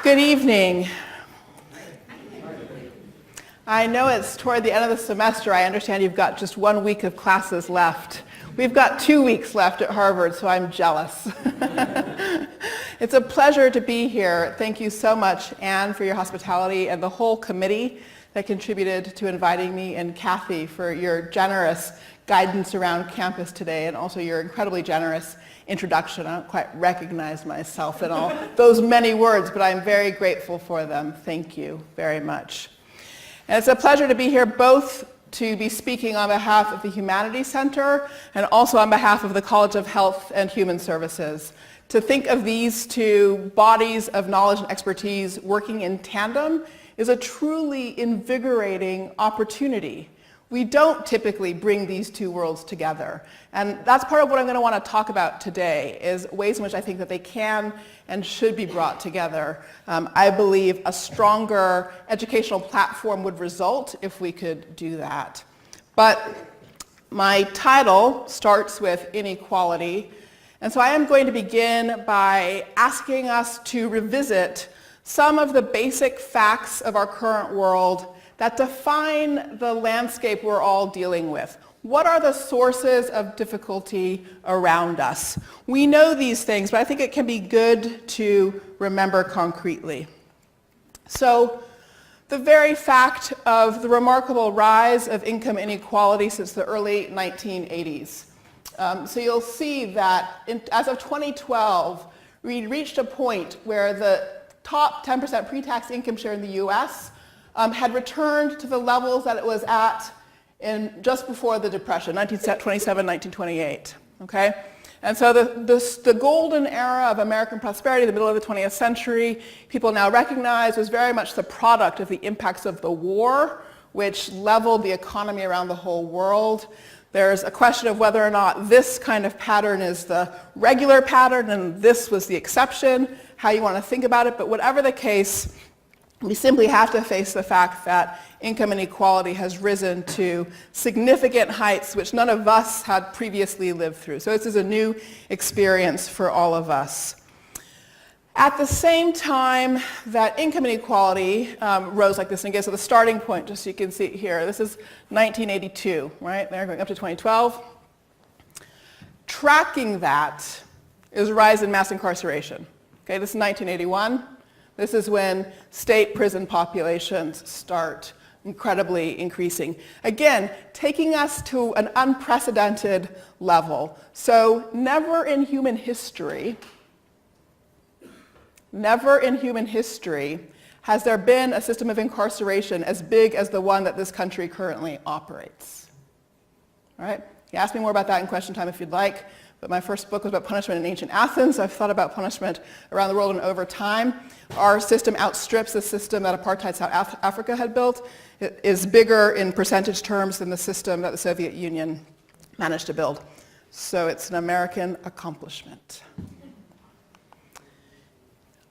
Good evening. I know it's toward the end of the semester. I understand you've got just 1 week of classes left. We've got 2 weeks left at Harvard, so I'm jealous. It's a pleasure to be here. Thank you so much, Anne, for your hospitality, and the whole committee that contributed to inviting me, and Kathy for your generous guidance around campus today, and also your incredibly generous introduction. I don't quite recognize myself in all those many words, but I'm very grateful for them. Thank you very much. And it's a pleasure to be here, both to be speaking on behalf of the Humanities Center and also on behalf of the College of Health and Human Services. To think of these two bodies of knowledge and expertise working in tandem is a truly invigorating opportunity. We don't typically bring these two worlds together. And that's part of what I'm going to want to talk about today, is ways in which I think that they can and should be brought together. I believe a stronger educational platform would result if we could do that. But my title starts with inequality. And so I am going to begin by asking us to revisit some of the basic facts of our current world that define the landscape we're all dealing with. What are the sources of difficulty around us? We know these things, but I think it can be good to remember concretely. So, the very fact of the remarkable rise of income inequality since the early 1980s. So you'll see that as of 2012, we reached a point where the top 10% pre-tax income share in the US had returned to the levels that it was at in just before the Depression, 1927, 1928, okay? And so the golden era of American prosperity, the middle of the 20th century, people now recognize was very much the product of the impacts of the war, which leveled the economy around the whole world. There's a question of whether or not this kind of pattern is the regular pattern and this was the exception, how you want to think about it, but whatever the case, we simply have to face the fact that income inequality has risen to significant heights which none of us had previously lived through. So this is a new experience for all of us. At the same time that income inequality rose like this, and again, so the starting point, just so you can see it here, this is 1982, right? They're going up to 2012. Tracking that is a rise in mass incarceration. Okay, this is 1981. This is when state prison populations start incredibly increasing. Again, taking us to an unprecedented level. So never in human history has there been a system of incarceration as big as the one that this country currently operates. All right? You can ask me more about that in question time if you'd like. But my first book was about punishment in ancient Athens. I've thought about punishment around the world, and over time, our system outstrips the system that apartheid South Africa had built. It is bigger in percentage terms than the system that the Soviet Union managed to build. So it's an American accomplishment.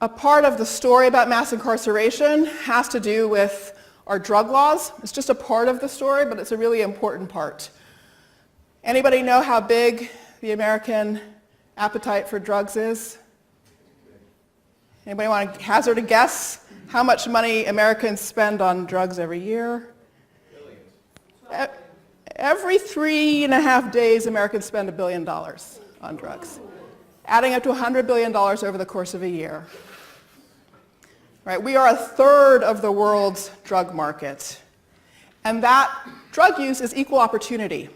A part of the story about mass incarceration has to do with our drug laws. It's just a part of the story, but it's a really important part. Anybody know how big the American appetite for drugs is? Anybody want to hazard a guess how much money Americans spend on drugs every year? Billions. Every 3.5 days, Americans spend $1 billion on drugs, adding up to $100 billion over the course of a year. Right? We are a third of the world's drug market, and that drug use is equal opportunity.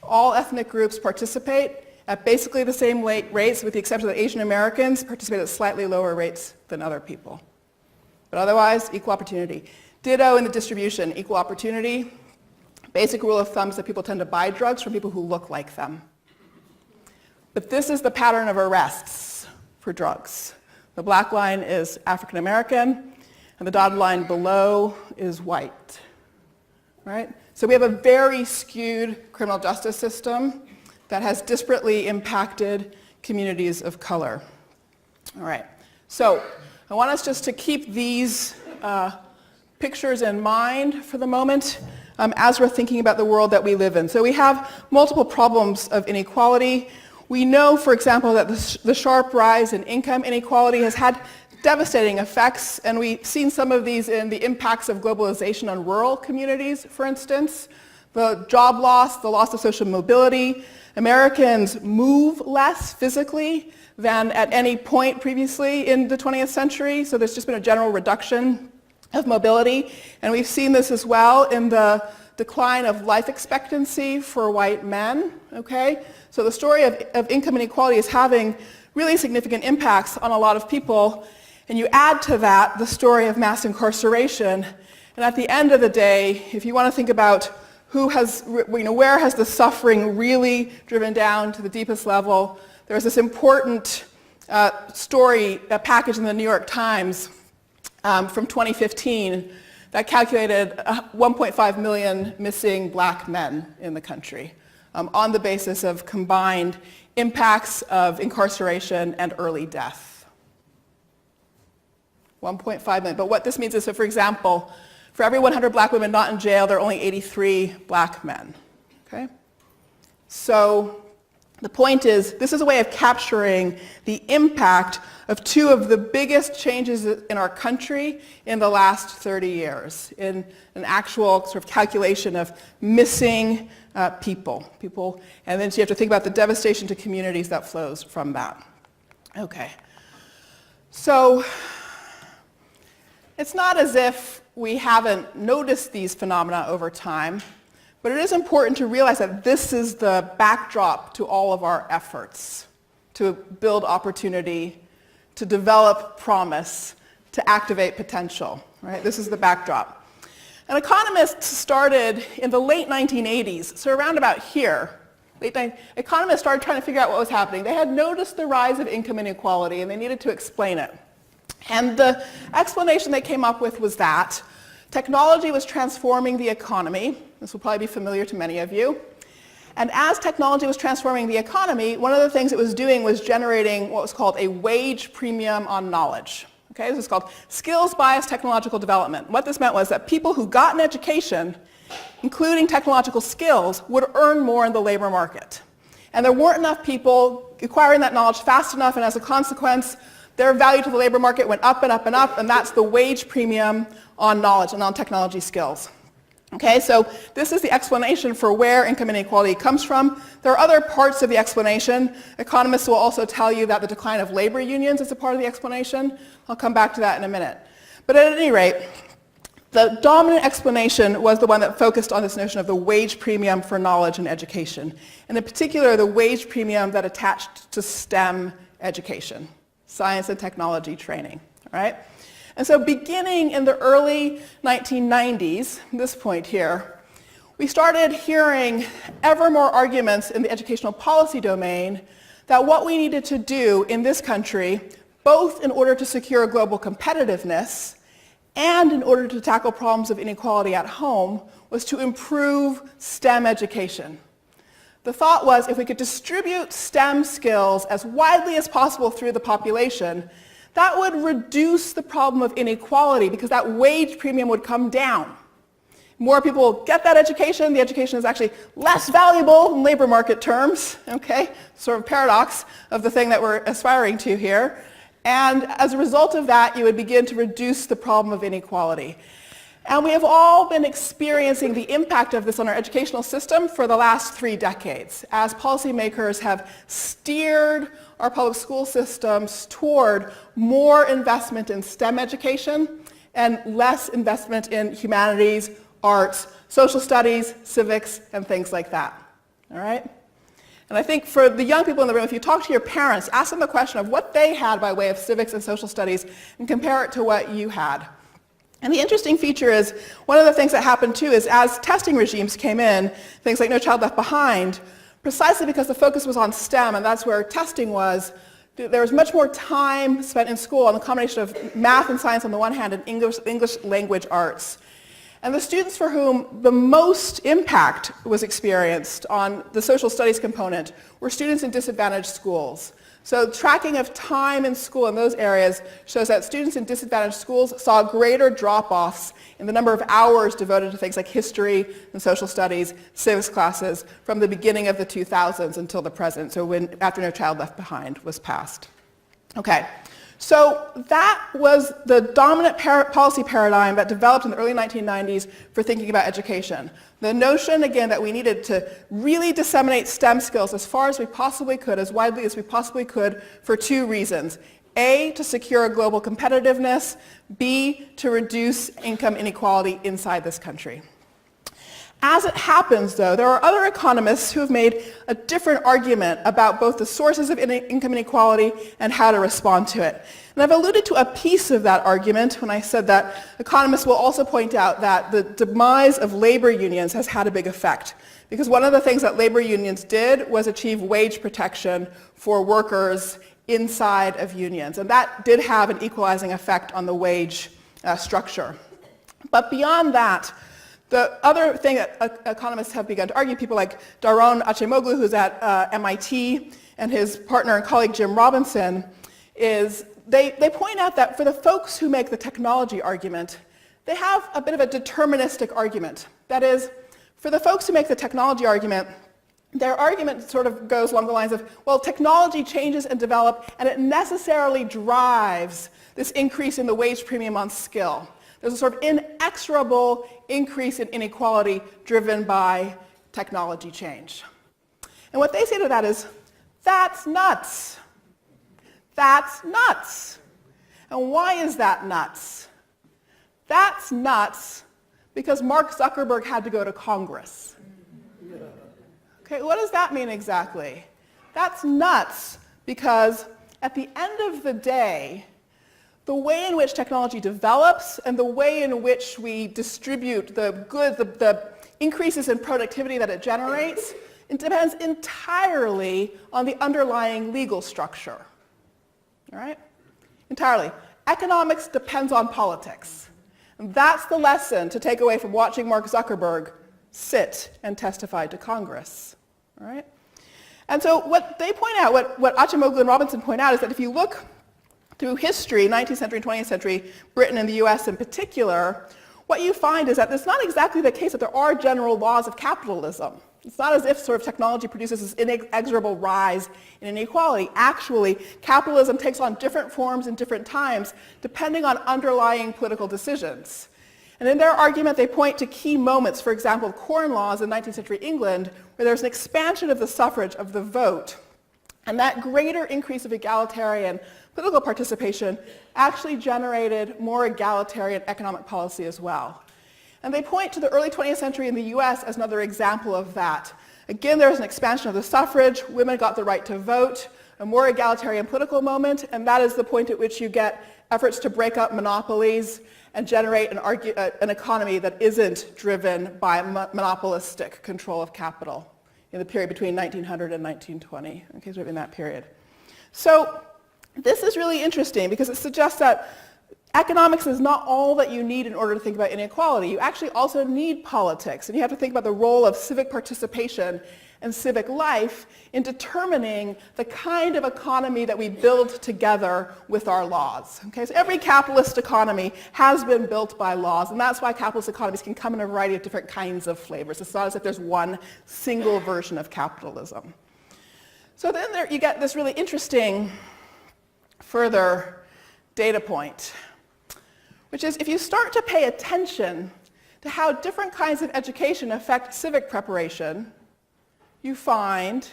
All ethnic groups participate at basically the same rates, with the exception that Asian Americans participate at slightly lower rates than other people. But otherwise, equal opportunity. Ditto in the distribution, equal opportunity. Basic rule of thumb is that people tend to buy drugs from people who look like them. But this is the pattern of arrests for drugs. The black line is African American, and the dotted line below is white. Right? So we have a very skewed criminal justice system that has disparately impacted communities of color. All right, so I want us just to keep these pictures in mind for the moment as we're thinking about the world that we live in. So we have multiple problems of inequality. We know, for example, that the sharp rise in income inequality has had devastating effects, and we've seen some of these in the impacts of globalization on rural communities, for instance. The job loss, the loss of social mobility. Americans move less physically than at any point previously in the 20th century, so there's just been a general reduction of mobility. And we've seen this as well in the decline of life expectancy for white men, okay? So the story of income inequality is having really significant impacts on a lot of people, and you add to that the story of mass incarceration, and at the end of the day, if you want to think about where has the suffering really driven down to the deepest level, there's this important story, a package in the New York Times from 2015 that calculated 1.5 million missing black men in the country on the basis of combined impacts of incarceration and early death. 1.5 million. But what this means is, so for example, for every 100 black women not in jail, there are only 83 black men. Okay? So the point is, this is a way of capturing the impact of two of the biggest changes in our country in the last 30 years, in an actual sort of calculation of missing people, and then so you have to think about the devastation to communities that flows from that. Okay. So it's not as if we haven't noticed these phenomena over time, but it is important to realize that this is the backdrop to all of our efforts to build opportunity, to develop promise, to activate potential, right? This is the backdrop. And economists started in the late 1980s, so around about here, economists started trying to figure out what was happening. They had noticed the rise of income inequality, and they needed to explain it. And the explanation they came up with was that technology was transforming the economy. This will probably be familiar to many of you. And as technology was transforming the economy, one of the things it was doing was generating what was called a wage premium on knowledge. Okay, this is called skills-biased technological development. What this meant was that people who got an education, including technological skills, would earn more in the labor market. And there weren't enough people acquiring that knowledge fast enough, and as a consequence, their value to the labor market went up and up and up, and that's the wage premium on knowledge and on technology skills. Okay, so this is the explanation for where income inequality comes from. There are other parts of the explanation. Economists will also tell you that the decline of labor unions is a part of the explanation. I'll come back to that in a minute. But at any rate, the dominant explanation was the one that focused on this notion of the wage premium for knowledge and education, and in particular the wage premium that attached to STEM education, science and technology training, all right? And so beginning in the early 1990s, this point here, we started hearing ever more arguments in the educational policy domain that what we needed to do in this country, both in order to secure global competitiveness and in order to tackle problems of inequality at home, was to improve STEM education. The thought was if we could distribute STEM skills as widely as possible through the population, that would reduce the problem of inequality because that wage premium would come down. More people get that education, the education is actually less valuable in labor market terms, okay? Sort of paradox of the thing that we're aspiring to here. And as a result of that, you would begin to reduce the problem of inequality. And we have all been experiencing the impact of this on our educational system for the last 3 decades, as policymakers have steered our public school systems toward more investment in STEM education and less investment in humanities, arts, social studies, civics, and things like that. All right? And I think for the young people in the room, if you talk to your parents, ask them the question of what they had by way of civics and social studies and compare it to what you had. And the interesting feature is, one of the things that happened too is as testing regimes came in, things like No Child Left Behind, precisely because the focus was on STEM and that's where testing was, there was much more time spent in school on the combination of math and science on the one hand and English language arts. And the students for whom the most impact was experienced on the social studies component were students in disadvantaged schools. So tracking of time in school in those areas shows that students in disadvantaged schools saw greater drop-offs in the number of hours devoted to things like history and social studies, civics classes from the beginning of the 2000s until the present, so after No Child Left Behind was passed. Okay, So that was the dominant policy paradigm that developed in the early 1990s for thinking about education. The notion, again, that we needed to really disseminate STEM skills as far as we possibly could, as widely as we possibly could, for two reasons. A, to secure global competitiveness. B, to reduce income inequality inside this country. As it happens, though, there are other economists who have made a different argument about both the sources of income inequality and how to respond to it. And I've alluded to a piece of that argument when I said that economists will also point out that the demise of labor unions has had a big effect. Because one of the things that labor unions did was achieve wage protection for workers inside of unions. And that did have an equalizing effect on the wage structure. But beyond that, the other thing that economists have begun to argue, people like Daron Acemoglu, who's at MIT, and his partner and colleague Jim Robinson, is they point out that for the folks who make the technology argument, they have a bit of a deterministic argument. That is, for the folks who make the technology argument, their argument sort of goes along the lines of, well, technology changes and develops, and it necessarily drives this increase in the wage premium on skill. There's a sort of inexorable increase in inequality driven by technology change. And what they say to that is, that's nuts. That's nuts. And why is that nuts? That's nuts because Mark Zuckerberg had to go to Congress. Okay, what does that mean exactly? That's nuts because at the end of the day, the way in which technology develops and the way in which we distribute the goods, the increases in productivity that it generates, it depends entirely on the underlying legal structure. All right? Entirely. Economics depends on politics. And that's the lesson to take away from watching Mark Zuckerberg sit and testify to Congress. All right? And so what they point out, what Acemoglu and Robinson point out, is that if you look through history, 19th century, 20th century, Britain and the US in particular, what you find is that it's not exactly the case that there are general laws of capitalism. It's not as if sort of technology produces this inexorable rise in inequality. Actually, capitalism takes on different forms in different times depending on underlying political decisions. And in their argument, they point to key moments, for example, Corn Laws in 19th century England, where there's an expansion of the suffrage, of the vote. And that greater increase of egalitarian political participation actually generated more egalitarian economic policy as well. And they point to the early 20th century in the US as another example of that. Again, there was an expansion of the suffrage, women got the right to vote, a more egalitarian political moment, and that is the point at which you get efforts to break up monopolies and generate an economy that isn't driven by monopolistic control of capital in the period between 1900 and 1920, okay, so in that period. So this is really interesting because it suggests that economics is not all that you need in order to think about inequality. You actually also need politics, and you have to think about the role of civic participation and civic life in determining the kind of economy that we build together with our laws. Okay, so every capitalist economy has been built by laws, and that's why capitalist economies can come in a variety of different kinds of flavors. It's not as if there's one single version of capitalism. So then you get this really interesting further data point, which is if you start to pay attention to how different kinds of education affect civic preparation, you find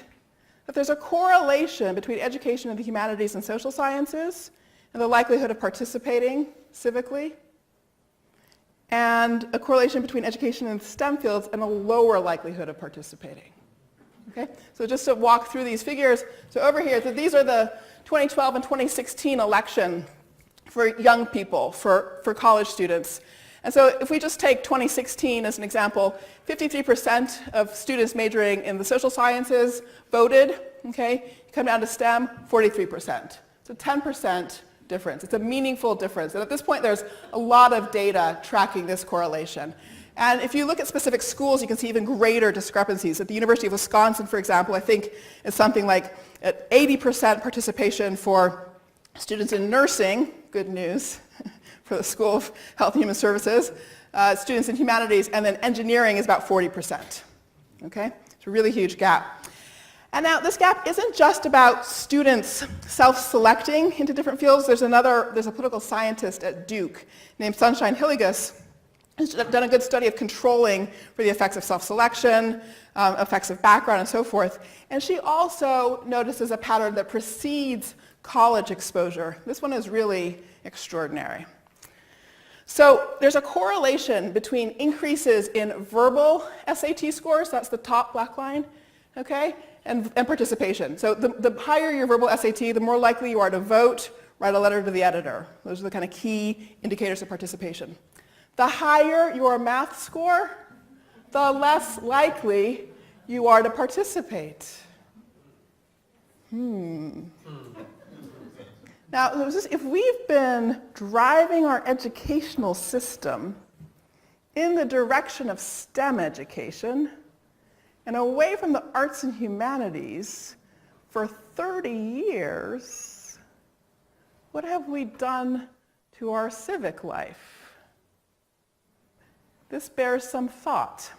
that there's a correlation between education in the humanities and social sciences and the likelihood of participating civically, and a correlation between education in the STEM fields and a lower likelihood of participating. Okay? So just to walk through these figures, so over here, so these are the 2012 and 2016 election for young people, for college students. And so if we just take 2016 as an example, 53% of students majoring in the social sciences voted, okay? You come down to STEM, 43%. It's a 10% difference. It's a meaningful difference. And at this point, there's a lot of data tracking this correlation. And if you look at specific schools, you can see even greater discrepancies. At the University of Wisconsin, for example, I think it's something like at 80% participation for students in nursing, good news for the School of Health and Human Services, students in humanities, and then engineering is about 40%. Okay? It's a really huge gap. And now this gap isn't just about students self-selecting into different fields. There's a political scientist at Duke named Sunshine Hilligus who's done a good study of controlling for the effects of self-selection, effects of background, and so forth. And she also notices a pattern that precedes college exposure. This one is really extraordinary. So there's a correlation between increases in verbal SAT scores, that's the top black line, okay, and participation. So the higher your verbal SAT, the more likely you are to vote, write a letter to the editor. Those are the kind of key indicators of participation. The higher your math score, the less likely you are to participate. Now, if we've been driving our educational system in the direction of STEM education and away from the arts and humanities for 30 years, what have we done to our civic life? This bears some thought.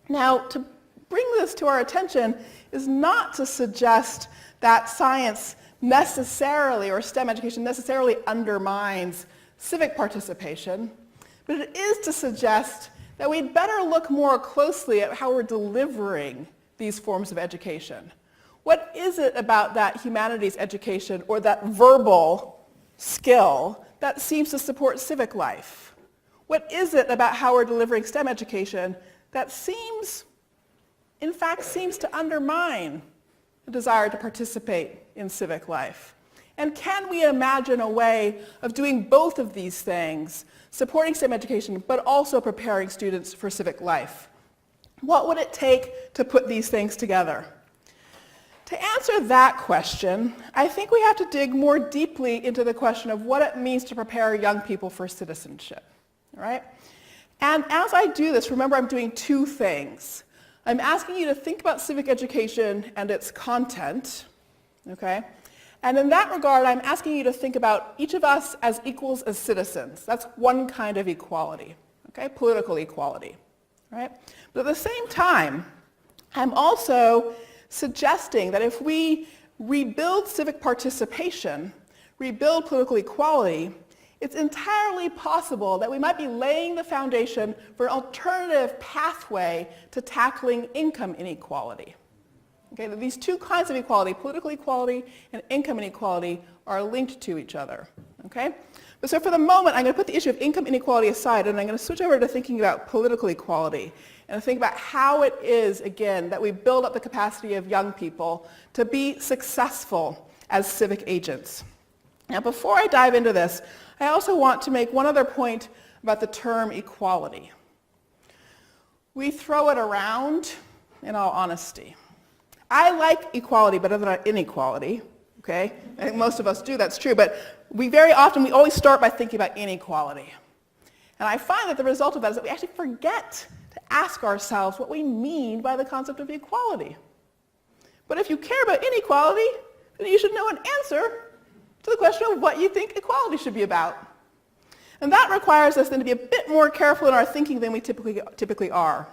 Now, to bring this to our attention is not to suggest that science necessarily, or STEM education necessarily undermines civic participation, but it is to suggest that we'd better look more closely at how we're delivering these forms of education. What is it about that humanities education or that verbal skill that seems to support civic life? What is it about how we're delivering STEM education that in fact seems to undermine the desire to participate in civic life? And can we imagine a way of doing both of these things, supporting STEM education, but also preparing students for civic life? What would it take to put these things together? To answer that question, I think we have to dig more deeply into the question of what it means to prepare young people for citizenship. Right? And as I do this, remember I'm doing two things. I'm asking you to think about civic education and its content, okay? And in that regard, I'm asking you to think about each of us as equals as citizens. That's one kind of equality, okay? Political equality, right? But at the same time, I'm also suggesting that if we rebuild civic participation, rebuild political equality, it's entirely possible that we might be laying the foundation for an alternative pathway to tackling income inequality. Okay, these two kinds of equality, political equality and income inequality, are linked to each other. Okay? But so for the moment, I'm going to put the issue of income inequality aside, and I'm going to switch over to thinking about political equality and think about how it is, again, that we build up the capacity of young people to be successful as civic agents. Now, before I dive into this, I also want to make one other point about the term equality. We throw it around, in all honesty. I like equality better than inequality, okay? I think most of us do, that's true, but we always start by thinking about inequality. And I find that the result of that is that we actually forget to ask ourselves what we mean by the concept of equality. But if you care about inequality, then you should know an answer to the question of what you think equality should be about. And that requires us then to be a bit more careful in our thinking than we typically are.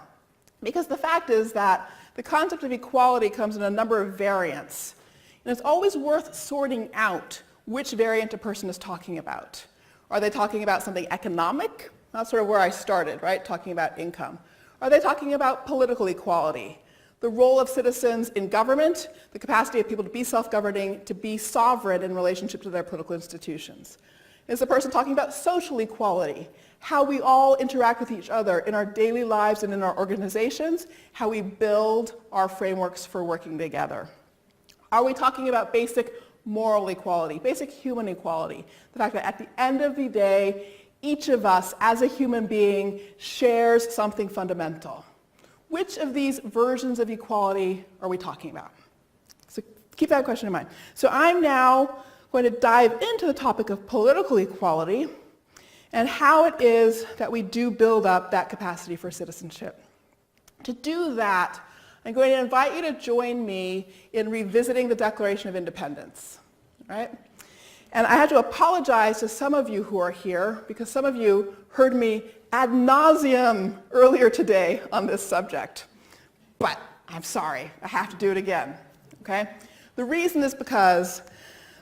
Because the fact is that the concept of equality comes in a number of variants. And it's always worth sorting out which variant a person is talking about. Are they talking about something economic? That's sort of where I started, right? Talking about income. Are they talking about political equality? The role of citizens in government, the capacity of people to be self-governing, to be sovereign in relationship to their political institutions. Is the person talking about social equality, how we all interact with each other in our daily lives and in our organizations, how we build our frameworks for working together? Are we talking about basic moral equality, basic human equality, the fact that at the end of the day, each of us as a human being shares something fundamental? Which of these versions of equality are we talking about? So keep that question in mind. So I'm now going to dive into the topic of political equality and how it is that we do build up that capacity for citizenship. To do that, I'm going to invite you to join me in revisiting the Declaration of Independence, right? And I have to apologize to some of you who are here because some of you heard me ad nauseum earlier today on this subject. But I'm sorry, I have to do it again, Okay? The reason is because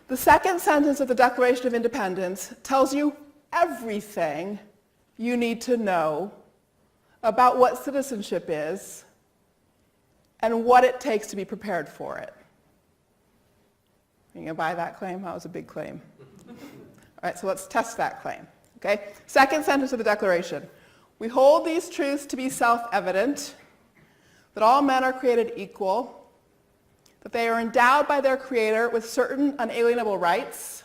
the second sentence of the Declaration of Independence tells you everything you need to know about what citizenship is and what it takes to be prepared for it. You gonna buy that claim? That was a big claim. All right, so let's test that claim. Okay? Second sentence of the Declaration. We hold these truths to be self-evident, that all men are created equal, that they are endowed by their Creator with certain unalienable rights,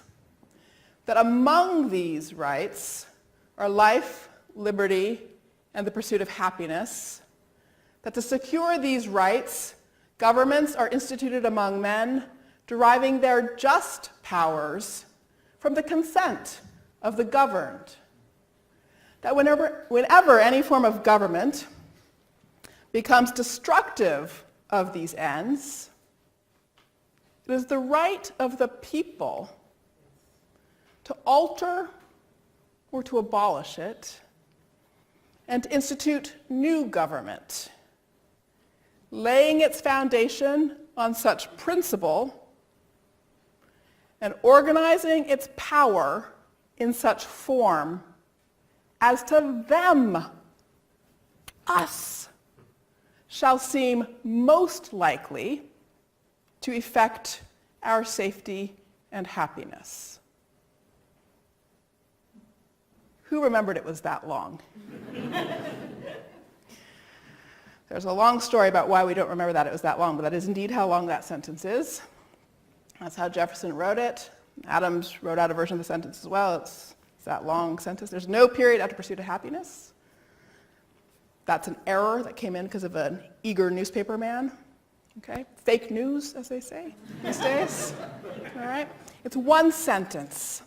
that among these rights are life, liberty, and the pursuit of happiness, that to secure these rights, governments are instituted among men, deriving their just powers from the consent of the governed. That whenever any form of government becomes destructive of these ends, it is the right of the people to alter or to abolish it and to institute new government, laying its foundation on such principle and organizing its power in such form as to them, us, shall seem most likely to effect our safety and happiness. Who remembered it was that long? There's a long story about why we don't remember that it was that long, but that is indeed how long that sentence is. That's how Jefferson wrote it. Adams wrote out a version of the sentence as well. It's that long sentence. There's no period after pursuit of happiness. That's an error that came in because of an eager newspaper man. Okay? Fake news, as they say these days. All right? It's one sentence.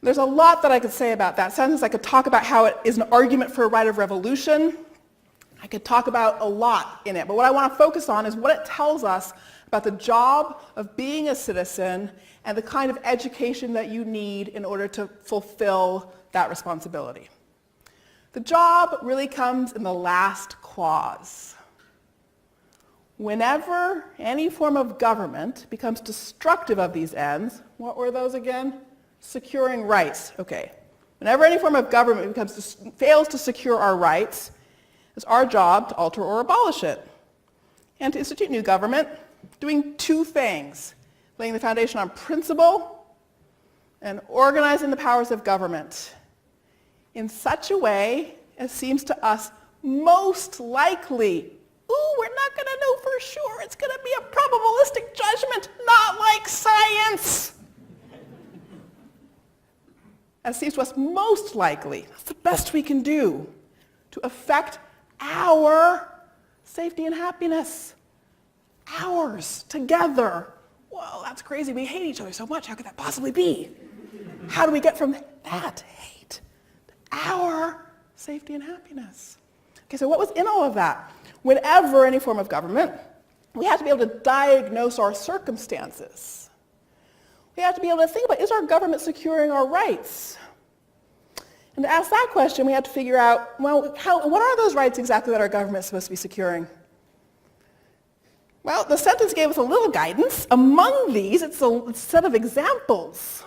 There's a lot that I could say about that sentence. I could talk about how it is an argument for a right of revolution. I could talk about a lot in it. But what I want to focus on is what it tells us about the job of being a citizen and the kind of education that you need in order to fulfill that responsibility. The job really comes in the last clause. Whenever any form of government becomes destructive of these ends, what were those again? Securing rights. Okay. Whenever any form of government fails to secure our rights, it's our job to alter or abolish it. And to institute new government, doing two things: laying the foundation on principle and organizing the powers of government in such a way as seems to us most likely. Ooh, we're not going to know for sure. It's going to be a probabilistic judgment, not like science. As seems to us most likely, that's the best we can do to affect our safety and happiness. Ours, together. Whoa, that's crazy. We hate each other so much. How could that possibly be? How do we get from that hate to our safety and happiness? Okay, so what was in all of that? Whenever any form of government, we have to be able to diagnose our circumstances. We have to be able to think about, is our government securing our rights? And to ask that question, we have to figure out, well, what are those rights exactly that our government is supposed to be securing? Well, the sentence gave us a little guidance. Among these, it's a set of examples.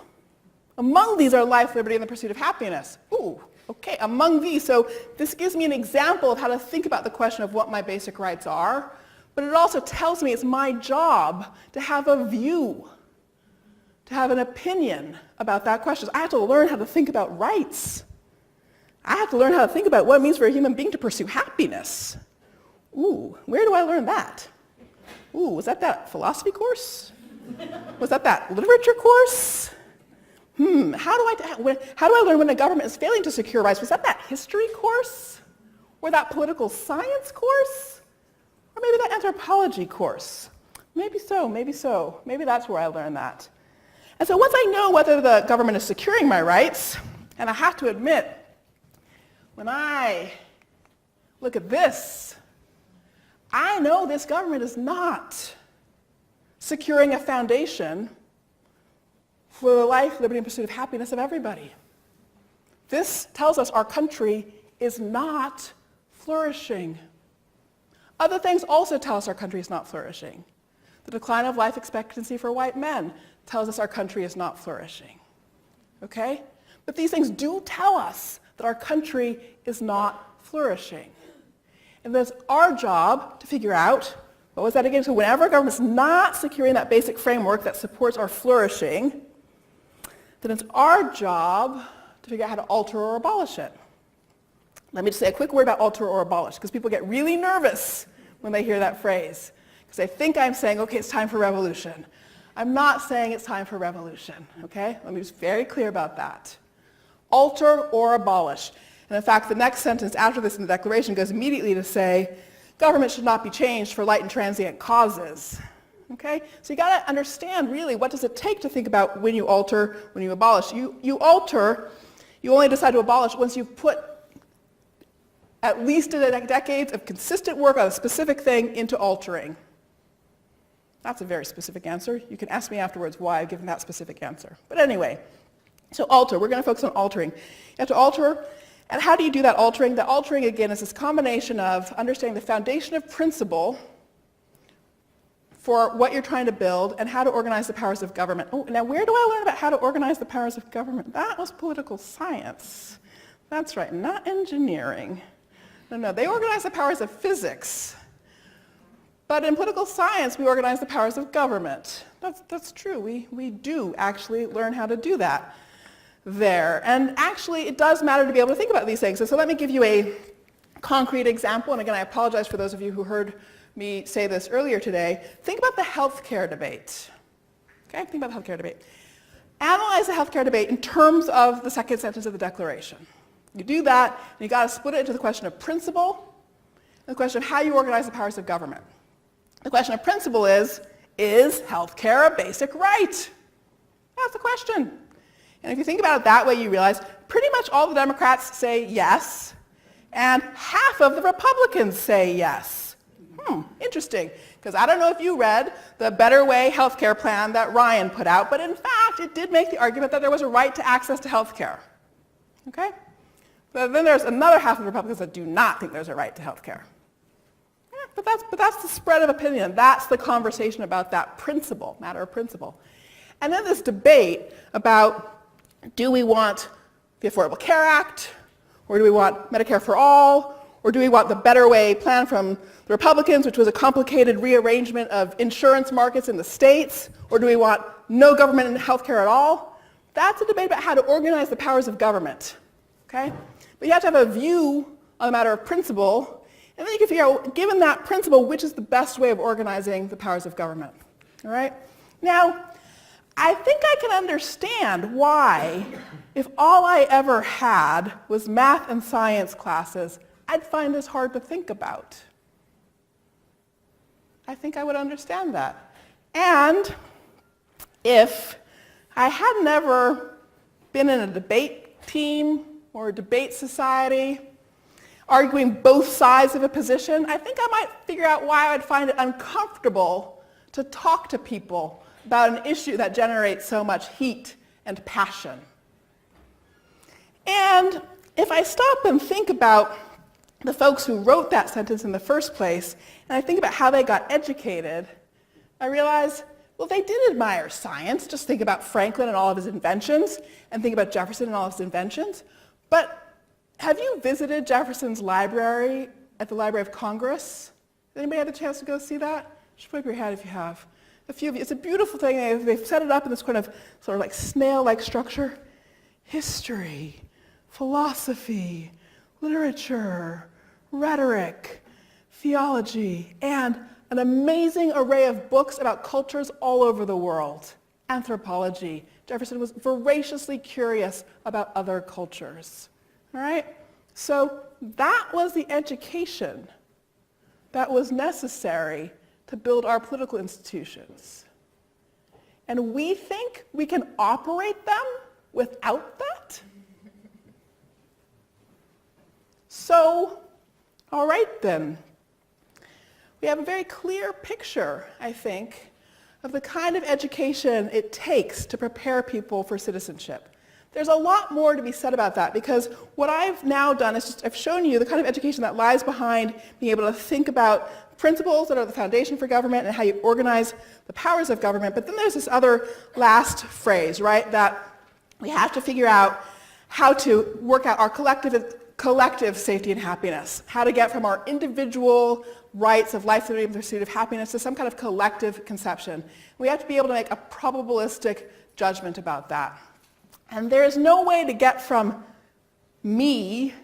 Among these are life, liberty, and the pursuit of happiness. Ooh, okay, among these. So this gives me an example of how to think about the question of what my basic rights are, but it also tells me it's my job to have a view, to have an opinion about that question. I have to learn how to think about rights. I have to learn how to think about what it means for a human being to pursue happiness. Ooh, where do I learn that? Ooh, was that philosophy course? Was that literature course? How do I learn when a government is failing to secure rights? Was that history course? Or that political science course? Or maybe that anthropology course? Maybe so, maybe so. Maybe that's where I learned that. And so once I know whether the government is securing my rights, and I have to admit, when I look at this, I know this government is not securing a foundation for the life, liberty, and pursuit of happiness of everybody. This tells us our country is not flourishing. Other things also tell us our country is not flourishing. The decline of life expectancy for white men tells us our country is not flourishing. Okay? But these things do tell us that our country is not flourishing. And it's our job to figure out, what was that again? So whenever a government's not securing that basic framework that supports our flourishing, then it's our job to figure out how to alter or abolish it. Let me just say a quick word about alter or abolish, because people get really nervous when they hear that phrase, because they think I'm saying, okay, it's time for revolution. I'm not saying it's time for revolution, okay? Let me be very clear about that. Alter or abolish. And in fact, the next sentence after this in the Declaration goes immediately to say, government should not be changed for light and transient causes. Okay? So you got to understand really what does it take to think about when you alter, when you abolish. You alter, you only decide to abolish once you've put at least decades of consistent work on a specific thing into altering. That's a very specific answer. You can ask me afterwards why I've given that specific answer. But anyway, so alter, we're going to focus on altering. You have to alter, and how do you do that altering? The altering, again, is this combination of understanding the foundation of principle for what you're trying to build and how to organize the powers of government. Oh, now where do I learn about how to organize the powers of government? That was political science. That's right, not engineering. No, they organize the powers of physics. But in political science, we organize the powers of government. That's true. We do actually learn how to do that there. And actually, it does matter to be able to think about these things. So let me give you a concrete example. And again, I apologize for those of you who heard me say this earlier today. Think about the healthcare debate. Okay, think about the healthcare debate. Analyze the healthcare debate in terms of the second sentence of the Declaration. You do that, and you got to split it into the question of principle and the question of how you organize the powers of government. The question of principle is healthcare a basic right? That's the question. And if you think about it that way, you realize pretty much all the Democrats say yes, and half of the Republicans say yes. Interesting, because I don't know if you read the Better Way healthcare plan that Ryan put out, but in fact, it did make the argument that there was a right to access to healthcare. Okay? But then there's another half of the Republicans that do not think there's a right to healthcare. But that's the spread of opinion. That's the conversation about that principle, matter of principle. And then this debate about, do we want the Affordable Care Act, or do we want Medicare for all, or do we want the Better Way plan from the Republicans, which was a complicated rearrangement of insurance markets in the states, or do we want no government in healthcare at all? That's a debate about how to organize the powers of government. Okay? But you have to have a view on the matter of principle. And then you can figure out, given that principle, which is the best way of organizing the powers of government. All right? Now, I think I can understand why, if all I ever had was math and science classes, I'd find this hard to think about. I think I would understand that. And if I had never been in a debate team or a debate society, arguing both sides of a position, I think I might figure out why I'd find it uncomfortable to talk to people about an issue that generates so much heat and passion. And if I stop and think about the folks who wrote that sentence in the first place, and I think about how they got educated, I realize, well, they did admire science. Just think about Franklin and all of his inventions, and think about Jefferson and all of his inventions. But have you visited Jefferson's library at the Library of Congress? Anybody had the chance to go see that? Just put up your hand if you have. A few of you. It's a beautiful thing. They've set it up in this kind of sort of like snail-like structure. History, philosophy, literature, rhetoric, theology, and an amazing array of books about cultures all over the world. Anthropology. Jefferson was voraciously curious about other cultures. All right? So that was the education that was necessary to build our political institutions. And we think we can operate them without that? So, all right then. We have a very clear picture, I think, of the kind of education it takes to prepare people for citizenship. There's a lot more to be said about that, because what I've now done is I've shown you the kind of education that lies behind being able to think about principles that are the foundation for government and how you organize the powers of government. But then there's this other last phrase, right, that we have to figure out how to work out our collective safety and happiness, how to get from our individual rights of life, liberty, and pursuit of happiness to some kind of collective conception. We have to be able to make a probabilistic judgment about that. And there is no way to get from me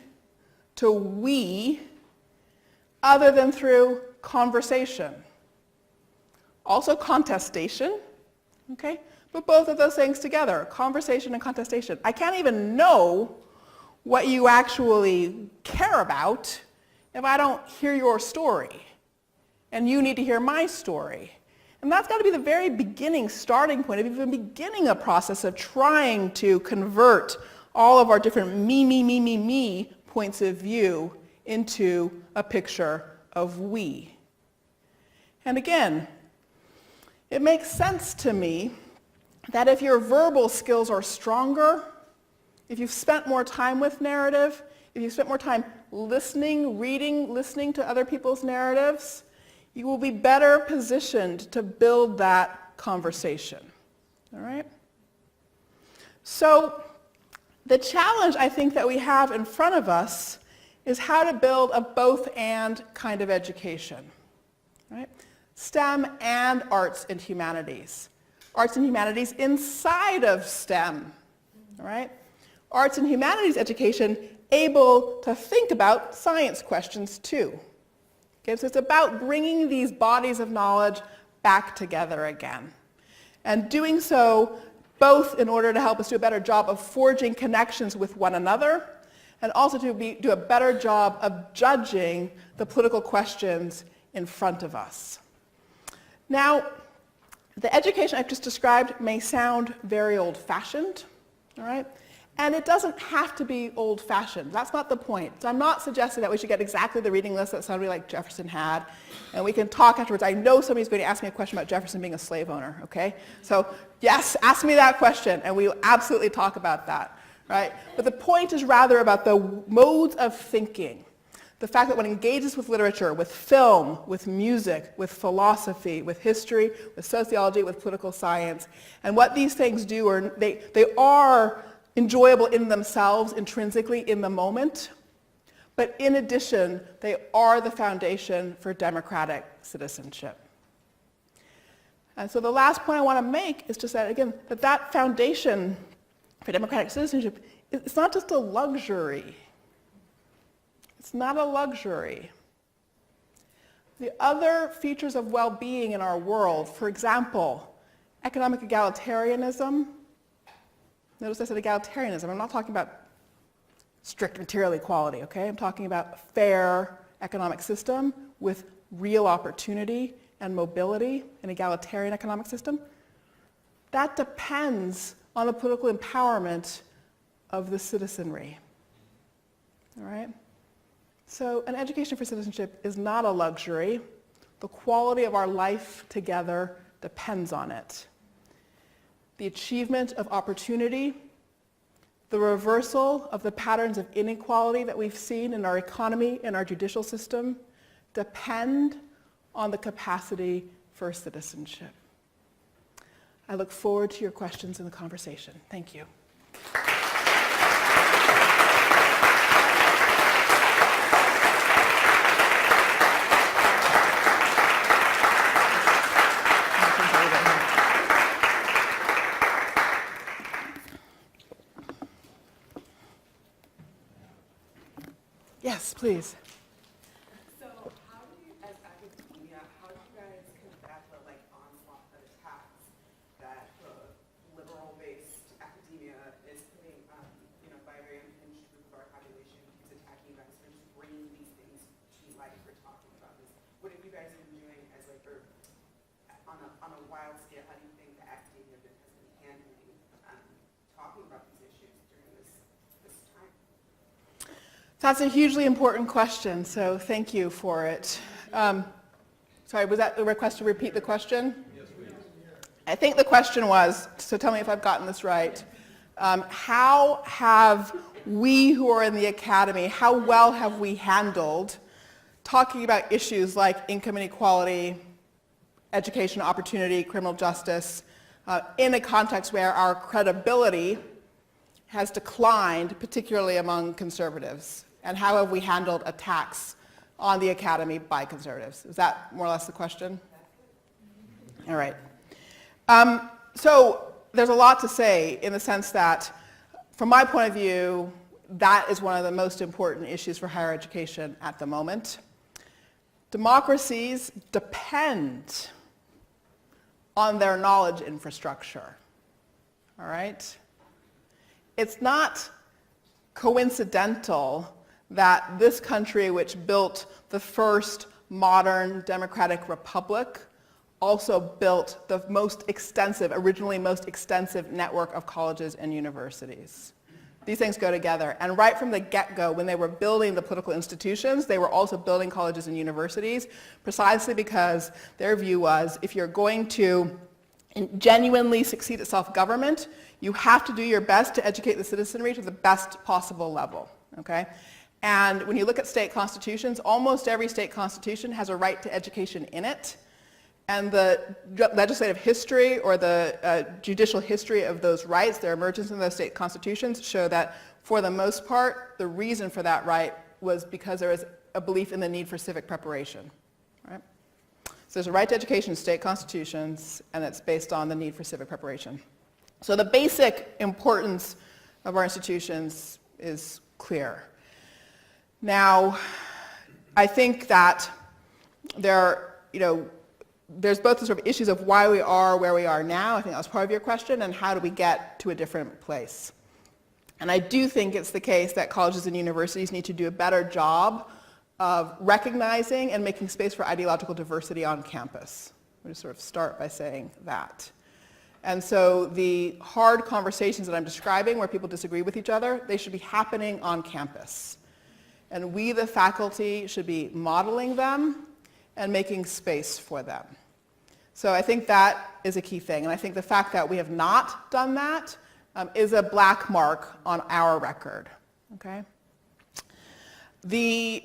to we other than through conversation. Also contestation, okay? But both of those things together, conversation and contestation. I can't even know what you actually care about if I don't hear your story. And you need to hear my story. And that's got to be the very beginning, starting point of even beginning a process of trying to convert all of our different me points of view into a picture of we. And again, it makes sense to me that if your verbal skills are stronger, if you've spent more time with narrative, if you've spent more time listening, reading, listening to other people's narratives, you will be better positioned to build that conversation. All right? So the challenge I think that we have in front of us is how to build a both-and kind of education. Right? STEM and arts and humanities. Arts and humanities inside of STEM. All right? Arts and humanities education able to think about science questions too. Okay, so it's about bringing these bodies of knowledge back together again. And doing so both in order to help us do a better job of forging connections with one another and also to do a better job of judging the political questions in front of us. Now, the education I've just described may sound very old-fashioned, all right? And it doesn't have to be old-fashioned. That's not the point. So I'm not suggesting that we should get exactly the reading list that somebody like Jefferson had, and we can talk afterwards. I know somebody's going to ask me a question about Jefferson being a slave owner, okay? So yes, ask me that question, and we will absolutely talk about that, right? But the point is rather about the modes of thinking. The fact that one engages with literature, with film, with music, with philosophy, with history, with sociology, with political science, and what these things do are they are enjoyable in themselves, intrinsically in the moment, but in addition, they are the foundation for democratic citizenship. And so the last point I want to make is just that, again, that foundation for democratic citizenship, it's not just a luxury. It's not a luxury. The other features of well-being in our world, for example, economic egalitarianism. Notice I said egalitarianism. I'm not talking about strict material equality, okay? I'm talking about a fair economic system with real opportunity and mobility, an egalitarian economic system. That depends on the political empowerment of the citizenry, all right? So an education for citizenship is not a luxury. The quality of our life together depends on it. The achievement of opportunity, the reversal of the patterns of inequality that we've seen in our economy and our judicial system depend on the capacity for citizenship. I look forward to your questions in the conversation. Thank you. Yes, please. So how do you, as academia, how do you guys combat the onslaught of attacks that the liberal-based academia is putting, by a very unhinged group of our population who's attacking you guys for just bringing these things to light for talking about this? What have you guys been doing as or on a wild scale? How do you think the academia has been handling talking about these issues during this time? That's a hugely important question, so thank you for it. Sorry, was that a request to repeat the question? Yes, please. I think the question was, so tell me if I've gotten this right, how have we who are in the academy, how well have we handled talking about issues like income inequality, education opportunity, criminal justice, in a context where our credibility has declined, particularly among conservatives. And how have we handled attacks on the academy by conservatives? Is that more or less the question? All right. So there's a lot to say in the sense that, from my point of view, that is one of the most important issues for higher education at the moment. Democracies depend on their knowledge infrastructure. All right? It's not coincidental that this country, which built the first modern democratic republic, also built the originally most extensive network of colleges and universities. These things go together. And right from the get-go, when they were building the political institutions, they were also building colleges and universities precisely because their view was, if you're going to genuinely succeed at self-government, you have to do your best to educate the citizenry to the best possible level, okay? And when you look at state constitutions, almost every state constitution has a right to education in it. And the legislative history or the judicial history of those rights, their emergence in those state constitutions, show that for the most part, the reason for that right was because there was a belief in the need for civic preparation. Right? So there's a right to education in state constitutions, and it's based on the need for civic preparation. So the basic importance of our institutions is clear. Now, I think that there's both the sort of issues of why we are where we are now, I think that was part of your question, and how do we get to a different place. And I do think it's the case that colleges and universities need to do a better job of recognizing and making space for ideological diversity on campus. We'll just sort of start by saying that. And so the hard conversations that I'm describing where people disagree with each other, they should be happening on campus. And we, the faculty, should be modeling them and making space for them. So I think that is a key thing. And I think the fact that we have not done that is a black mark on our record. Okay? The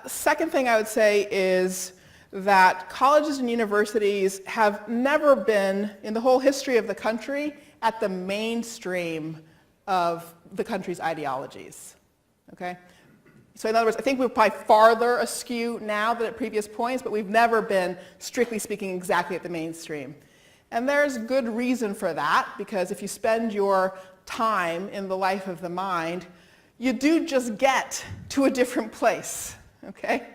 second thing I would say is that colleges and universities have never been, in the whole history of the country, at the mainstream of the country's ideologies. Okay? So in other words, I think we're probably farther askew now than at previous points, but we've never been, strictly speaking, exactly at the mainstream. And there's good reason for that, because if you spend your time in the life of the mind, you do just get to a different place, okay?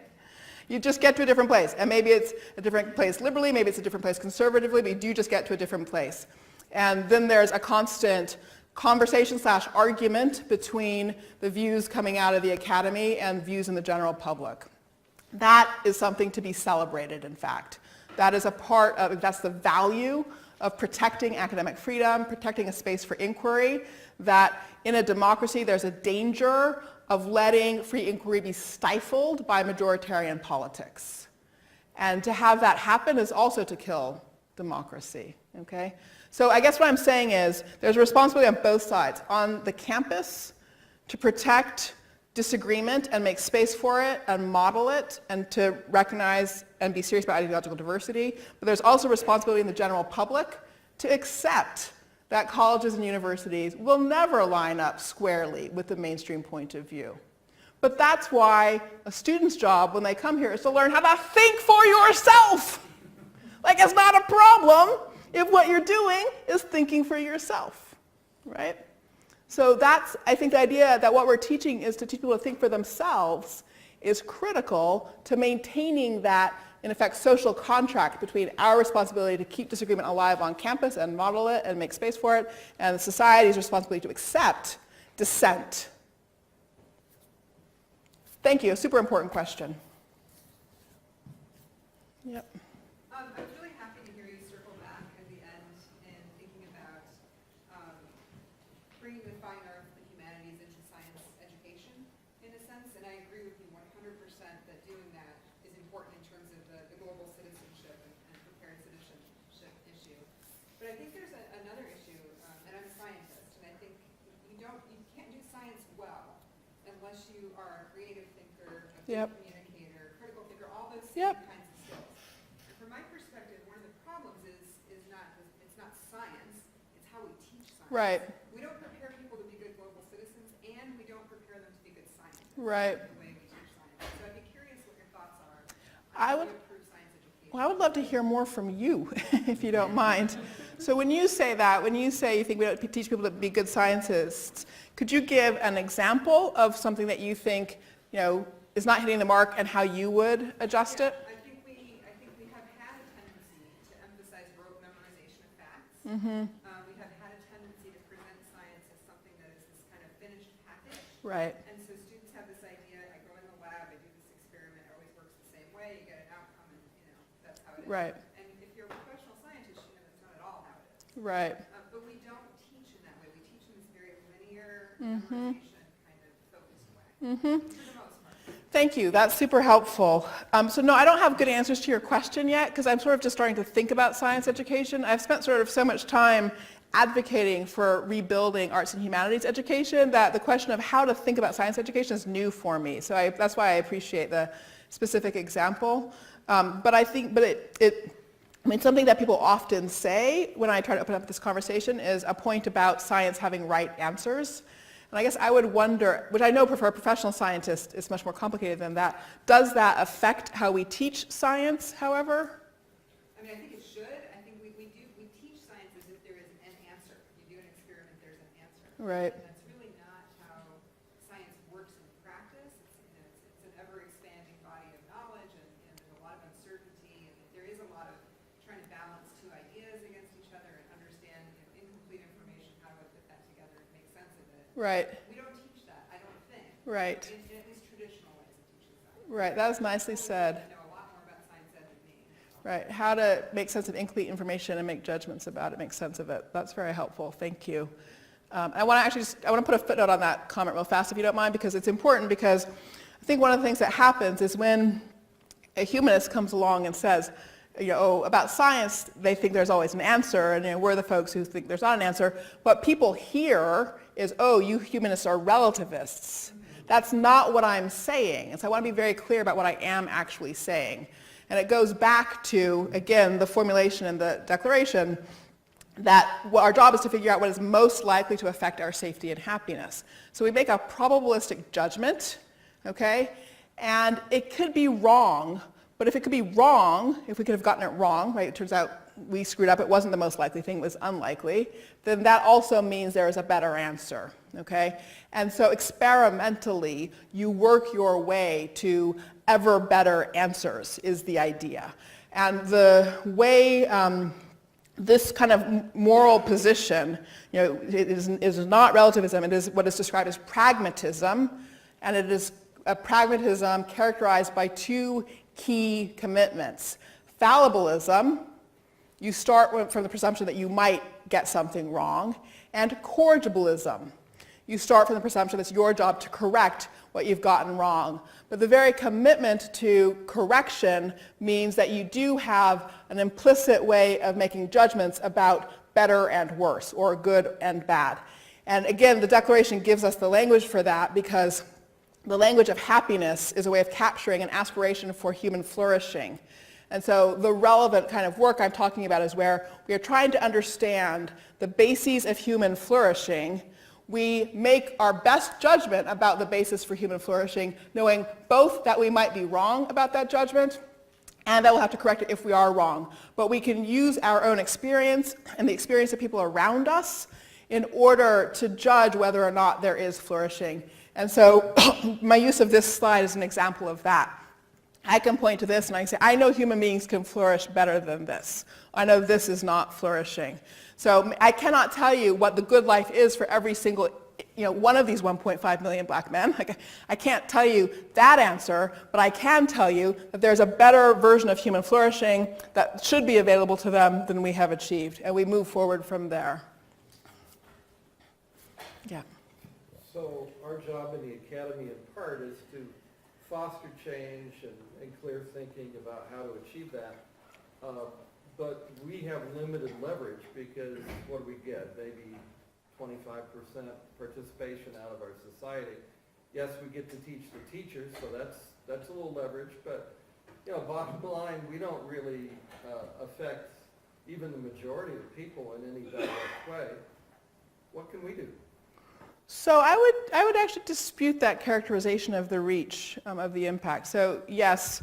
You just get to a different place. And maybe it's a different place liberally, maybe it's a different place conservatively, but you do just get to a different place. And then there's a constant conversation/argument between the views coming out of the academy and views in the general public. That is something to be celebrated, in fact. That is that's the value of protecting academic freedom, protecting a space for inquiry, that in a democracy there's a danger of letting free inquiry be stifled by majoritarian politics. And to have that happen is also to kill democracy, okay? So I guess what I'm saying is there's a responsibility on both sides. On the campus to protect disagreement and make space for it and model it and to recognize and be serious about ideological diversity. But there's also responsibility in the general public to accept that colleges and universities will never line up squarely with the mainstream point of view. But that's why a student's job when they come here is to learn how to think for yourself. Like, it's not a problem if what you're doing is thinking for yourself, right? So that's, I think, the idea that what we're teaching is to teach people to think for themselves is critical to maintaining that, in effect, social contract between our responsibility to keep disagreement alive on campus and model it and make space for it, and the society's responsibility to accept dissent. Thank you. A super important question. Yep. I was really happy to hear you circle back at the end in thinking about bringing the fine arts and humanities into science education, in a sense, and I agree with you 100% that doing that is important in terms of the global citizenship and prepared citizenship issue. But I think there's another issue, and I'm a scientist, and I think you can't do science well unless you are a creative thinker, a Yep. communicator, critical Yep. same kinds of skills. And from my perspective, one of the problems is not, it's not science, it's how we teach science. Right. We don't prepare people to be good global citizens, and we don't prepare them to be good scientists. Right. The way we teach science. So I'd be curious what your thoughts are on I how would- to improve science education. Well, I would love to hear more from you, if you don't mind. So when you say that, when you say you think we don't teach people to be good scientists, could you give an example of something that you think, is not hitting the mark and how you would adjust it? I think we have had a tendency to emphasize rote memorization of facts. Mm-hmm. We have had a tendency to present science as something that is this kind of finished package. Right. And so students have this idea, I go in the lab, I do this experiment, it always works the same way, you get an outcome, and that's how it is. Right. And if you're a professional scientist, you know that's not at all how it is. Right. But we don't teach in that way. We teach in this very linear, Mm-hmm. memorization kind of focused way. Mm-hmm. For the most part. Thank you. That's super helpful. So no, I don't have good answers to your question yet because I'm sort of just starting to think about science education. I've spent sort of so much time advocating for rebuilding arts and humanities education that the question of how to think about science education is new for me. So that's why I appreciate the specific example. But I think, something that people often say when I try to open up this conversation is a point about science having right answers. And I guess I would wonder, which I know for a professional scientist is much more complicated than that, does that affect how we teach science, however? I mean, I think it should. I think we teach science as if there is an answer. You do an experiment, there's an answer. Right. And that's really not how science works in practice. It's an ever-expanding body of knowledge, and there's a lot of uncertainty, and there is a lot of trying to balance two ideas against each other and understand incomplete information, how to put that together and make sense of it. Right. We don't teach that, I don't think. Right. In at least traditional ways of teaching science. Right. That was nicely said. You know a lot more about science ed than me. Right. How to make sense of incomplete information and make judgments about it, make sense of it. That's very helpful. Thank you. I want to put a footnote on that comment real fast, if you don't mind, because it's important. Because I think one of the things that happens is when a humanist comes along and says, about science, they think there's always an answer, and we're the folks who think there's not an answer. What people hear is, oh, you humanists are relativists. That's not what I'm saying. And so I want to be very clear about what I am actually saying. And it goes back to, again, the formulation in the Declaration that our job is to figure out what is most likely to affect our safety and happiness. So we make a probabilistic judgment, okay? And it could be wrong, but if it could be wrong, if we could have gotten it wrong, right, it turns out we screwed up, it wasn't the most likely thing, it was unlikely, then that also means there is a better answer, okay? And so experimentally, you work your way to ever better answers is the idea. And the way this kind of moral position, it is not relativism, it is what is described as pragmatism, and it is a pragmatism characterized by two key commitments. Fallibilism, you start from the presumption that you might get something wrong, and corrigibilism. You start from the presumption it's your job to correct what you've gotten wrong. But the very commitment to correction means that you do have an implicit way of making judgments about better and worse, or good and bad. And again, the Declaration gives us the language for that because the language of happiness is a way of capturing an aspiration for human flourishing. And so the relevant kind of work I'm talking about is where we are trying to understand the bases of human flourishing. We make our best judgment about the basis for human flourishing, knowing both that we might be wrong about that judgment and that we'll have to correct it if we are wrong. But we can use our own experience and the experience of people around us in order to judge whether or not there is flourishing. And so my use of this slide is an example of that. I can point to this and I can say, I know human beings can flourish better than this. I know this is not flourishing. So I cannot tell you what the good life is for every single one of these 1.5 million black men. I can't tell you that answer, but I can tell you that there's a better version of human flourishing that should be available to them than we have achieved. And we move forward from there. Yeah. So our job in the academy in part is to foster change and clear thinking about how to achieve that. But we have limited leverage because what do we get? Maybe 25% participation out of our society. Yes, we get to teach the teachers, so that's a little leverage, but bottom line, we don't really affect even the majority of people in any direct way. What can we do? So I would actually dispute that characterization of the reach of the impact. So yes,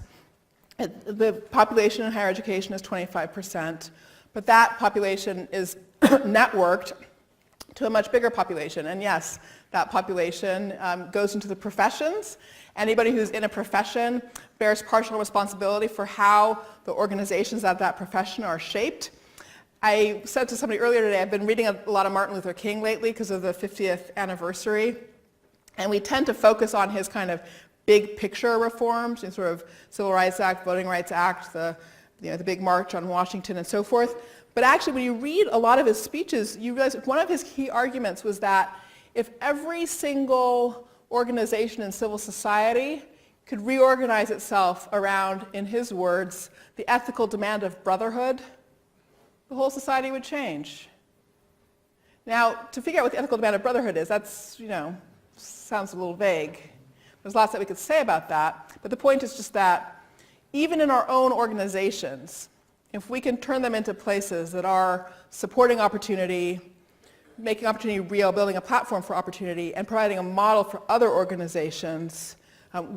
the population in higher education is 25%, but that population is networked to a much bigger population. And yes, that population goes into the professions. Anybody who's in a profession bears partial responsibility for how the organizations of that profession are shaped. I said to somebody earlier today, I've been reading a lot of Martin Luther King lately because of the 50th anniversary. And we tend to focus on his kind of big picture reforms, sort of Civil Rights Act, Voting Rights Act, the big march on Washington and so forth. But actually, when you read a lot of his speeches, you realize one of his key arguments was that if every single organization in civil society could reorganize itself around, in his words, the ethical demand of brotherhood, the whole society would change. Now, to figure out what the ethical demand of brotherhood is, that's, sounds a little vague. There's lots that we could say about that, but the point is just that even in our own organizations, if we can turn them into places that are supporting opportunity, making opportunity real, building a platform for opportunity, and providing a model for other organizations,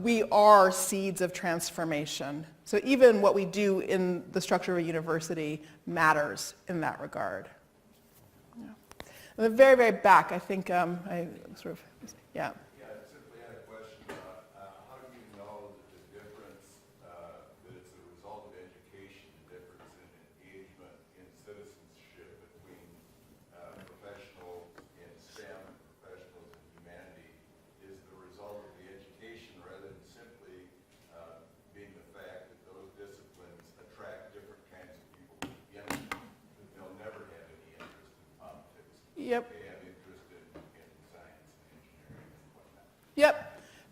we are seeds of transformation. So even what we do in the structure of a university matters in that regard. Yeah. In the very, very back, I think yeah. Yeah, I simply had a question about how do you know that the difference, that it's a result of education, the difference in engagement in citizenship between professionals in STEM and professionals in humanity is the result of the education rather than simply being the fact that those disciplines attract different kinds of people to begin with, that they'll never have any interest in politics. Yep. They have interest in science and engineering and whatnot. Yep.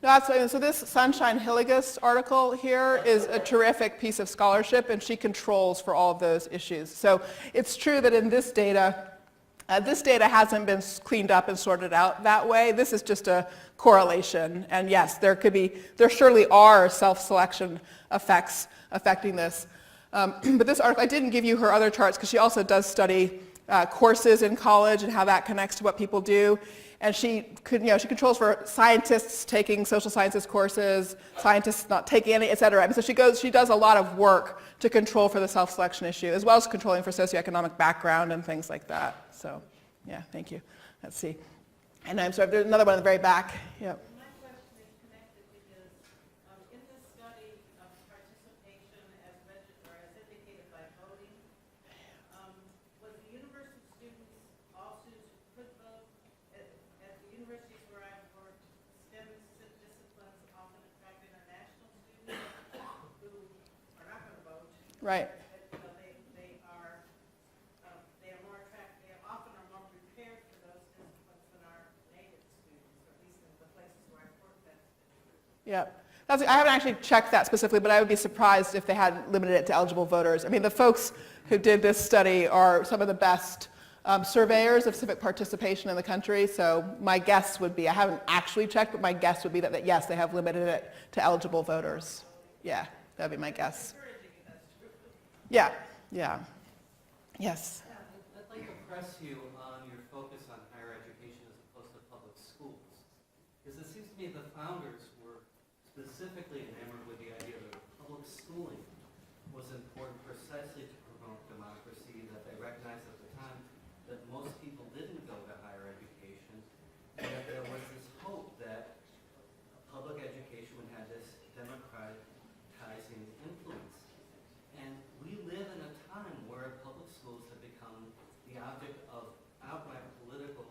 No, absolutely. So this Sunshine Hilligus article here is a terrific piece of scholarship, and she controls for all of those issues. So it's true that in this data hasn't been cleaned up and sorted out that way. This is just a correlation. And yes, there surely are self-selection effects affecting this. But this article, I didn't give you her other charts because she also does study courses in college and how that connects to what people do. And she controls for scientists taking social sciences courses, scientists not taking any, et cetera. And so she does a lot of work to control for the self-selection issue, as well as controlling for socioeconomic background and things like that. So, yeah, thank you. Let's see. And I'm sorry, there's another one in the very back. Yep. My question is connected because in this study of participation as indicated by voting, was the university students, all students who could vote, at the universities where I've worked, STEM disciplines often attract international students who are not going to vote. Right. They are more attractive. They often are more prepared for those disciplines than our native students, or at least in the places where I've worked. Yeah. I haven't actually checked that specifically, but I would be surprised if they hadn't limited it to eligible voters. I mean, the folks who did this study are some of the best surveyors of civic participation in the country, so my guess would be, I haven't actually checked, but my guess would be that yes, they have limited it to eligible voters. Yeah, that would be my guess. Yeah, yeah. Yes. I'd like to press you on your focus on higher education as opposed to public schools. Because it seems to me the founders were specifically enamored with the idea that public schooling was important precisely to promote democracy, that they recognized at the time that most people didn't go to higher education, and that there was this hope that public education would have this democratizing influence. And we live in a time where public schools have become the object of outright political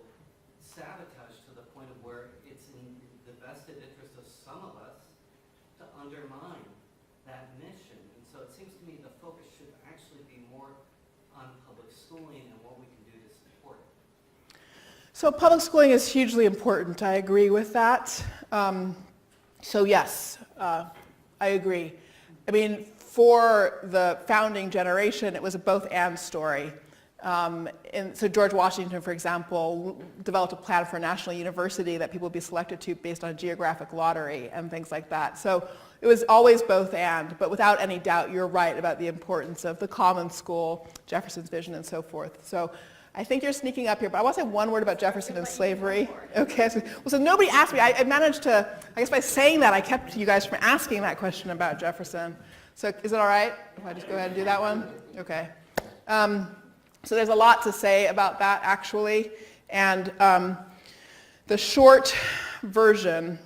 sabotage to the point of where it's in the vested interest of some of us to undermine that mission. And so it seems to me the focus should actually be more on public schooling and what we can do to support it. So public schooling is hugely important. I agree with that. So yes, I agree. I mean, for the founding generation, it was a both and story. And so George Washington, for example, developed a plan for a national university that people would be selected to based on a geographic lottery and things like that. So it was always both and, but without any doubt, you're right about the importance of the common school, Jefferson's vision, and so forth. So I think you're sneaking up here, but I want to say one word about Jefferson and slavery. Okay, so nobody asked me. I managed to, I guess by saying that, I kept you guys from asking that question about Jefferson. So is it all right if I just go ahead and do that one? Okay. So there's a lot to say about that, actually. And the short version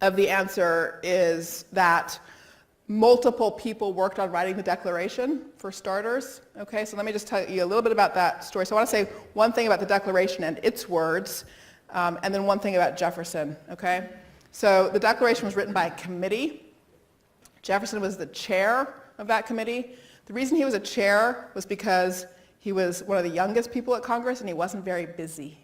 of the answer is that multiple people worked on writing the Declaration, for starters. Okay, so let me just tell you a little bit about that story. So I want to say one thing about the Declaration and its words, and then one thing about Jefferson. Okay, so the Declaration was written by a committee. Jefferson was the chair of that committee. The reason he was a chair was because he was one of the youngest people at Congress and he wasn't very busy.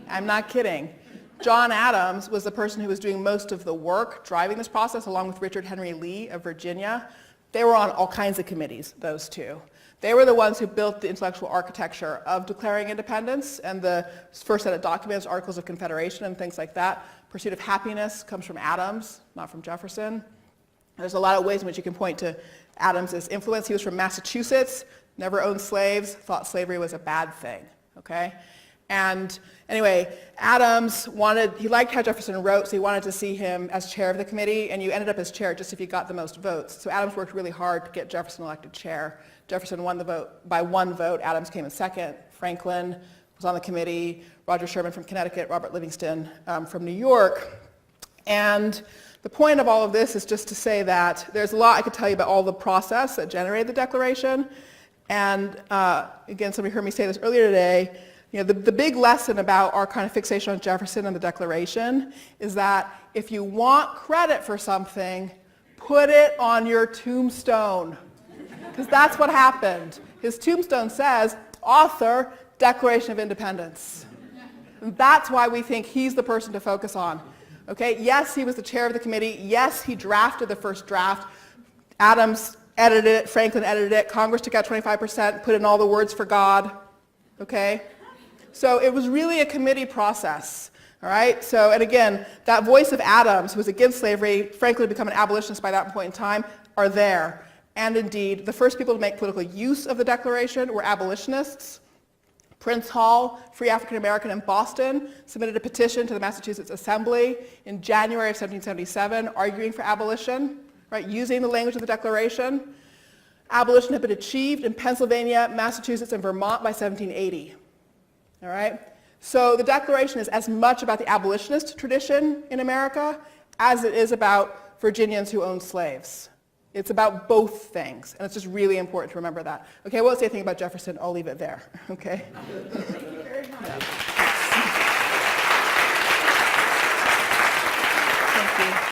I'm not kidding. John Adams was the person who was doing most of the work driving this process, along with Richard Henry Lee of Virginia. They were on all kinds of committees, those two. They were the ones who built the intellectual architecture of declaring independence and the first set of documents, Articles of Confederation and things like that. Pursuit of happiness comes from Adams, not from Jefferson. There's a lot of ways in which you can point to Adams's influence. He was from Massachusetts, never owned slaves, thought slavery was a bad thing, okay? And anyway, Adams he liked how Jefferson wrote, so he wanted to see him as chair of the committee, and you ended up as chair just if you got the most votes. So Adams worked really hard to get Jefferson elected chair. Jefferson won the vote by one vote. Adams came in second. Franklin was on the committee. Roger Sherman from Connecticut. Robert Livingston from New York. And the point of all of this is just to say that there's a lot I could tell you about all the process that generated the Declaration. And again, somebody heard me say this earlier today. You know, the big lesson about our kind of fixation on Jefferson and the Declaration is that if you want credit for something, put it on your tombstone. Because that's what happened. His tombstone says, author, Declaration of Independence. And that's why we think he's the person to focus on. Okay, yes, he was the chair of the committee. Yes, he drafted the first draft. Adams edited it, Franklin edited it, Congress took out 25%, put in all the words for God. Okay? So it was really a committee process. All right? So, and again, that voice of Adams, who was against slavery, Franklin had become an abolitionist by that point in time, are there. And indeed, the first people to make political use of the Declaration were abolitionists. Prince Hall, free African American in Boston, submitted a petition to the Massachusetts Assembly in January of 1777 arguing for abolition, right, using the language of the Declaration. Abolition had been achieved in Pennsylvania, Massachusetts, and Vermont by 1780. All right? So the Declaration is as much about the abolitionist tradition in America as it is about Virginians who owned slaves. It's about both things, and it's just really important to remember that. Okay, I won't say anything about Jefferson. I'll leave it there. Okay? Thank you very much. Thank you.